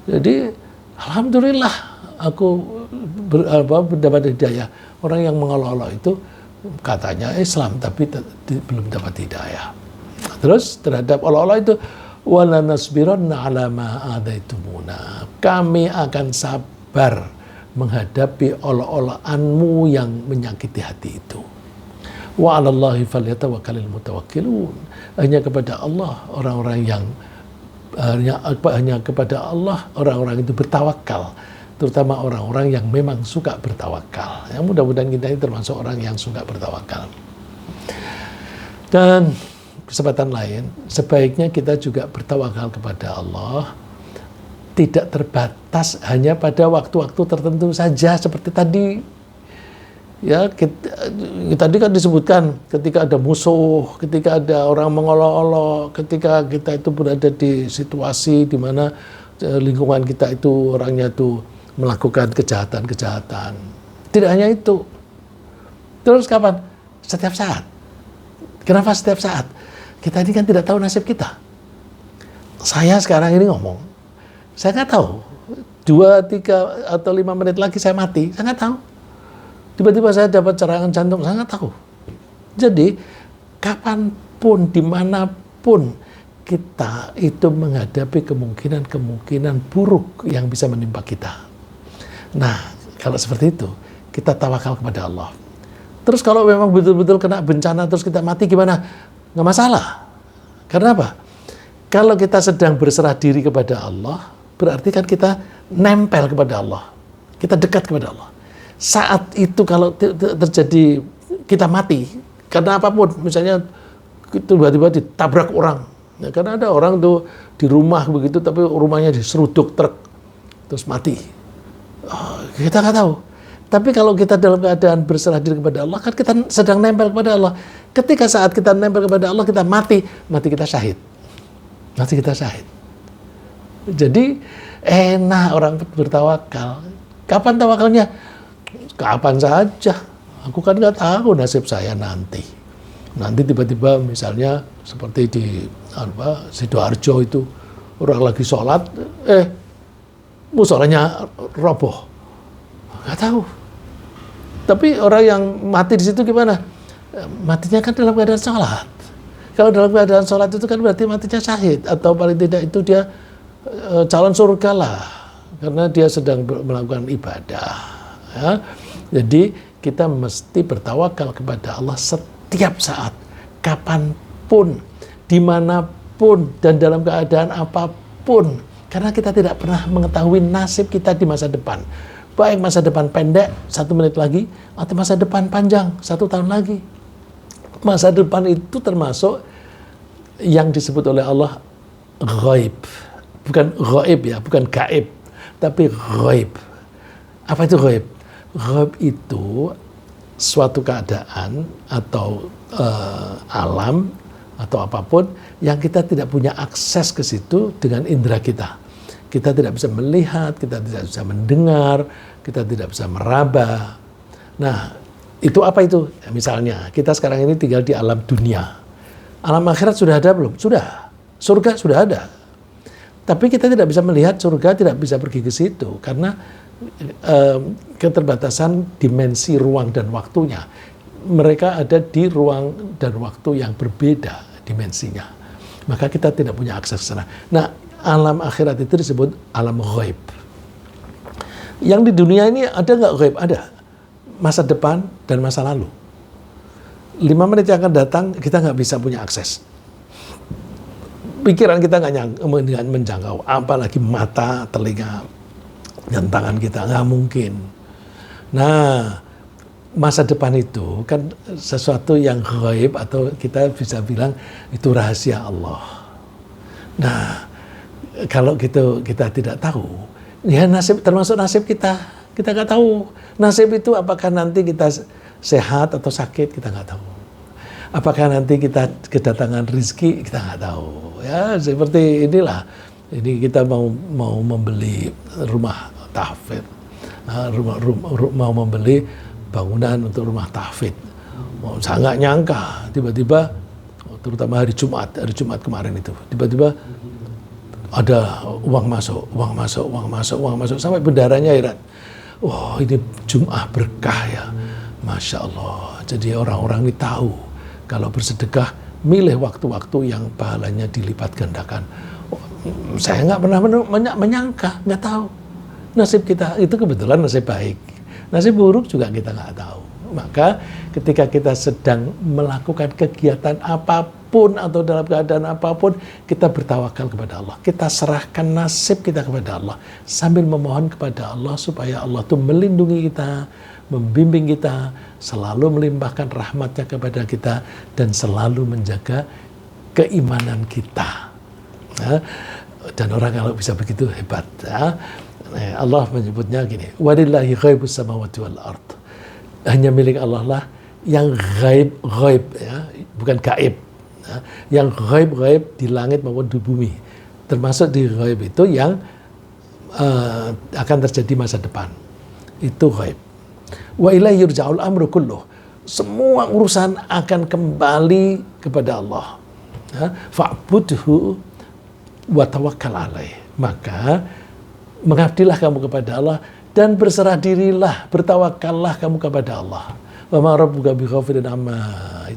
Jadi alhamdulillah aku mendapat hidayah. Orang yang mengolok-olok itu katanya Islam tapi belum dapat hidayah. Terus terhadap olok-olok itu, wala nasbiranna 'ala ma adaitumuna. Kami akan sabar menghadapi olok-olokanmu yang menyakiti hati itu. Wa 'alallahi falyatawakkalul mutawakkilun. Hanya kepada Allah orang-orang yang hanya kepada Allah orang-orang itu bertawakal, terutama orang-orang yang memang suka bertawakal. Ya, mudah-mudahan kita ini termasuk orang yang suka bertawakal. Dan kesempatan lain, sebaiknya kita juga bertawakal kepada Allah, tidak terbatas hanya pada waktu-waktu tertentu saja seperti tadi. Ya, tadi kan disebutkan ketika ada musuh, ketika ada orang mengolok-olok, ketika kita itu berada di situasi di mana lingkungan kita itu orangnya itu melakukan kejahatan-kejahatan. Tidak hanya itu. Terus kapan? Setiap saat. Kenapa setiap saat? Kita ini kan tidak tahu nasib kita. Saya sekarang ini ngomong, saya nggak tahu 2, 3, atau 5 menit lagi saya mati, saya nggak tahu. Tiba-tiba saya dapat serangan jantung, saya nggak tahu. Jadi kapanpun, dimanapun kita itu menghadapi kemungkinan buruk yang bisa menimpa kita. Nah, kalau seperti itu, kita tawakal kepada Allah. Terus kalau memang betul-betul kena bencana terus kita mati gimana? Nggak masalah. Karena apa? Kalau kita sedang berserah diri kepada Allah, berarti kan kita nempel kepada Allah. Kita dekat kepada Allah. Saat itu kalau terjadi kita mati, karena apapun, misalnya tiba-tiba ditabrak orang. Ya, karena ada orang tuh di rumah begitu, tapi rumahnya diseruduk truk, terus mati. Oh, kita nggak tahu. Tapi kalau kita dalam keadaan berserah diri kepada Allah, kan kita sedang nempel kepada Allah. Ketika saat kita nempel kepada Allah, kita mati kita syahid. Mati kita syahid. Jadi enak orang bertawakal. Kapan tawakalnya? Kapan saja. Aku kan nggak tahu nasib saya nanti. Nanti tiba-tiba misalnya seperti di Sidoarjo itu, orang lagi sholat, musolanya roboh. Nggak tahu. Tapi orang yang mati di situ gimana? Matinya kan dalam keadaan sholat. Kalau dalam keadaan sholat itu kan berarti matinya syahid, atau paling tidak itu dia calon surga lah, karena dia sedang melakukan ibadah. Ya. Jadi kita mesti bertawakal kepada Allah setiap saat, kapanpun, dimanapun, dan dalam keadaan apapun. Karena kita tidak pernah mengetahui nasib kita di masa depan. Baik masa depan pendek, 1 menit lagi, atau masa depan panjang, 1 tahun lagi. Masa depan itu termasuk yang disebut oleh Allah ghaib. Bukan ghaib ya, bukan gaib, tapi ghaib. Apa itu ghaib? Ghaib itu suatu keadaan atau alam atau apapun yang kita tidak punya akses ke situ dengan indera kita. Kita tidak bisa melihat, kita tidak bisa mendengar, kita tidak bisa meraba. Nah, itu apa itu? Misalnya, kita sekarang ini tinggal di alam dunia. Alam akhirat sudah ada belum? Sudah. Surga sudah ada. Tapi kita tidak bisa melihat surga, tidak bisa pergi ke situ karena keterbatasan dimensi ruang dan waktunya. Mereka ada di ruang dan waktu yang berbeda dimensinya. Maka kita tidak punya akses ke sana. Nah, alam akhirat itu disebut alam ghaib. Yang di dunia ini ada nggak ghaib? Ada. Masa depan dan masa lalu. 5 menit yang akan datang, kita nggak bisa punya akses. Pikiran kita nggak menjangkau, apalagi mata, telinga, dan tangan kita, nggak mungkin. Nah, masa depan itu kan sesuatu yang ghaib atau kita bisa bilang itu rahasia Allah. Nah, kalau gitu kita tidak tahu, ya nasib termasuk nasib kita nggak tahu. Nasib itu apakah nanti kita sehat atau sakit, kita nggak tahu. Apakah nanti kita kedatangan rezeki, kita nggak tahu. Ya seperti inilah. Ini kita mau membeli rumah tahfidz, mau membeli bangunan untuk rumah tahfidz. Saya nggak nyangka, tiba-tiba, terutama hari Jumat kemarin itu, tiba-tiba ada uang masuk, sampai bendaranya heran. Wah, ini Jumat berkah ya, Masya Allah. Jadi orang-orang ini tahu kalau bersedekah, milih waktu-waktu yang pahalanya dilipat gandakan. Saya nggak pernah menyangka, nggak tahu. Nasib kita itu kebetulan nasib baik. Nasib buruk juga kita nggak tahu. Maka ketika kita sedang melakukan kegiatan apapun atau dalam keadaan apapun, kita bertawakal kepada Allah. Kita serahkan nasib kita kepada Allah. Sambil memohon kepada Allah supaya Allah itu melindungi kita, membimbing kita, selalu melimpahkan rahmatnya kepada kita, dan selalu menjaga keimanan kita. Nah, dan orang kalau bisa begitu hebat. Ya. Allah menyebutnya gini, walillahi ghaibus samawati wal ard. Hanya milik Allah lah yang gaib ya, bukan gaib. Ya. Yang gaib di langit maupun di bumi. Termasuk di gaib itu yang akan terjadi masa depan. Itu gaib. Wa ilaihi yurja'ul amru kulluh. Semua urusan akan kembali kepada Allah. Ya. Fa'budhu wa tawakkal alaih. Maka mengabdilah kamu kepada Allah dan berserah dirilah, bertawakallah kamu kepada Allah. Wa ma rabbuka bighafirin amma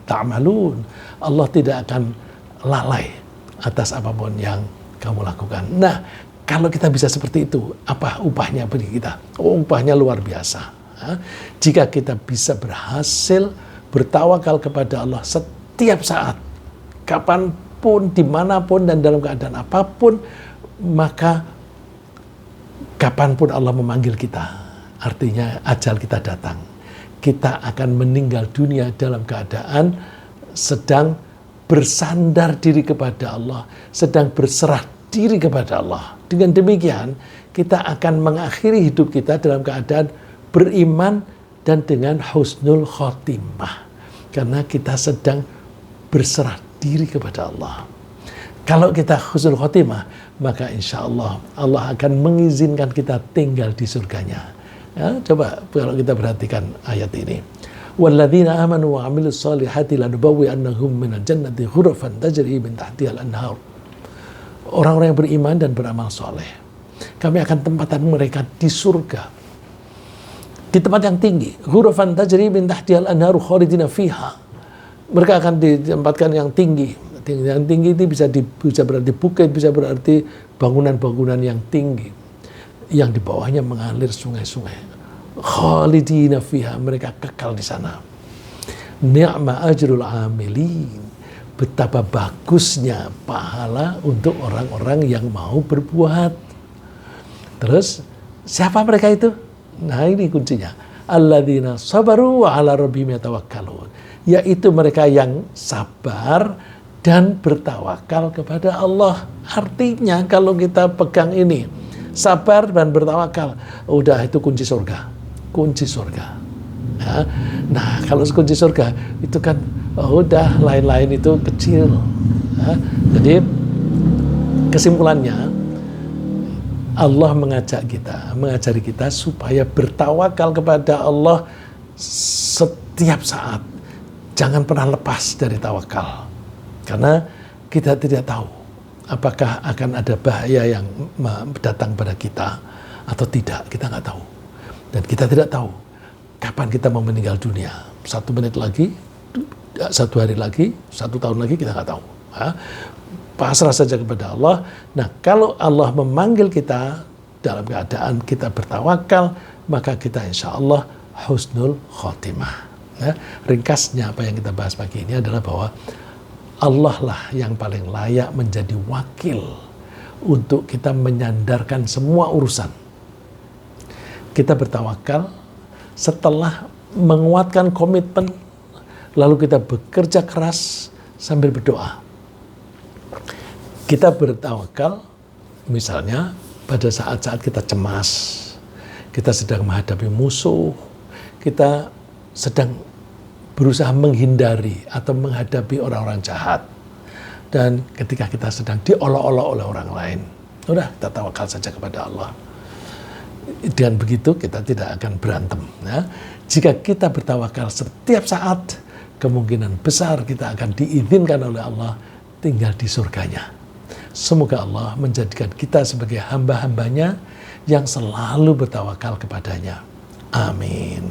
ta'malun. Allah tidak akan lalai atas apapun yang kamu lakukan. Nah, kalau kita bisa seperti itu, apa upahnya bagi kita? Oh, upahnya luar biasa. Jika kita bisa berhasil bertawakal kepada Allah setiap saat, kapanpun, dimanapun, dan dalam keadaan apapun, maka kapanpun Allah memanggil kita, artinya ajal kita datang, kita akan meninggal dunia dalam keadaan sedang bersandar diri kepada Allah, sedang berserah diri kepada Allah. Dengan demikian, kita akan mengakhiri hidup kita dalam keadaan beriman dan dengan husnul khotimah. Karena kita sedang berserah diri kepada Allah. Kalau kita husnul khotimah, maka insya Allah Allah akan mengizinkan kita tinggal di surganya. Ya, coba kalau kita perhatikan ayat ini. Walladzina amanu wa 'amilus shalihati lanubawwi'annahum minal jannati ghurafan tajri min tahtihal anhar. Orang-orang yang beriman dan beramal soleh, kami akan tempatkan mereka di surga, di tempat yang tinggi. Ghurafan tajri min tahtihal anhar khalidina fiha. Mereka akan ditempatkan yang tinggi. Yang tinggi itu bisa berarti bukit, bisa berarti bangunan-bangunan yang tinggi, yang di bawahnya mengalir sungai-sungai. Khalidina fiha, mereka kekal di sana. Ni'ma ajrul amilin, betapa bagusnya pahala untuk orang-orang yang mau berbuat. Terus siapa mereka itu? Nah, ini kuncinya. Alladzina sabaru wa 'ala rabbihim yatawakkalun, yaitu mereka yang sabar dan bertawakal kepada Allah. Artinya kalau kita pegang ini, sabar dan bertawakal, udah itu kunci surga. Kunci surga. Ya. Nah, kalau kunci surga itu kan udah lain-lain itu kecil. Ya. Jadi kesimpulannya, Allah mengajari kita supaya bertawakal kepada Allah setiap saat. Jangan pernah lepas dari tawakal. Karena kita tidak tahu Apakah akan ada bahaya yang datang pada kita atau tidak, kita nggak tahu. Dan kita tidak tahu kapan kita mau meninggal dunia. 1 menit lagi, 1 hari lagi, 1 tahun lagi, kita nggak tahu. Pasrah saja kepada Allah. Nah, kalau Allah memanggil kita dalam keadaan kita bertawakal, maka kita insya Allah husnul khotimah. Ringkasnya apa yang kita bahas pagi ini adalah bahwa Allah lah yang paling layak menjadi wakil untuk kita menyandarkan semua urusan. Kita bertawakal setelah menguatkan komitmen, lalu kita bekerja keras sambil berdoa. Kita bertawakal misalnya pada saat-saat kita cemas, kita sedang menghadapi musuh, kita sedang berusaha menghindari atau menghadapi orang-orang jahat. Dan ketika kita sedang diolok-olok oleh orang lain, udah kita tawakal saja kepada Allah. Dengan begitu kita tidak akan berantem. Ya. Jika kita bertawakal setiap saat, kemungkinan besar kita akan diizinkan oleh Allah tinggal di surganya. Semoga Allah menjadikan kita sebagai hamba-hambanya yang selalu bertawakal kepadanya. Amin.